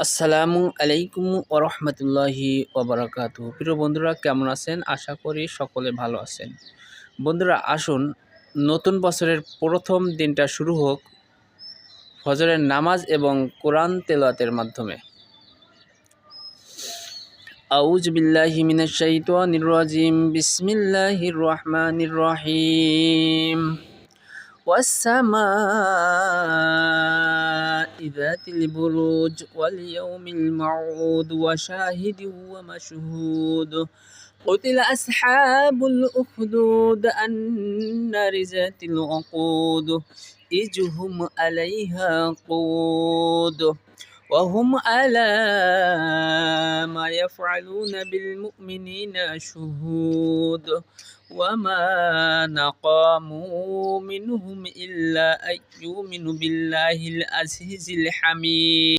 আসসালামু আলাইকুম ওরহমতুল্লাহি ওবরাকাতুহু। প্রিয় বন্ধুরা, কেমন আছেন? আশা করি সকলে ভালো আছেন। বন্ধুরা, আসুন নতুন বছরের প্রথম দিনটা শুরু হোক ফজরের নামাজ এবং কোরআন তেলাওয়াতের মাধ্যমে। আউযু বিল্লাহি মিনাশ শাইতানির রাজিম। বিসমিল্লাহির রহমানির রহিম। والسماء ذات البروج واليوم الموعود وشاهد ومشهود قتل أصحاب الأخدود النار ذات الوقود إذ هم عليها قود وهم على ما يفعلون بالمؤمنين شهود وما نقاموا منهم إلا أن يؤمنوا بالله العزيز الحميد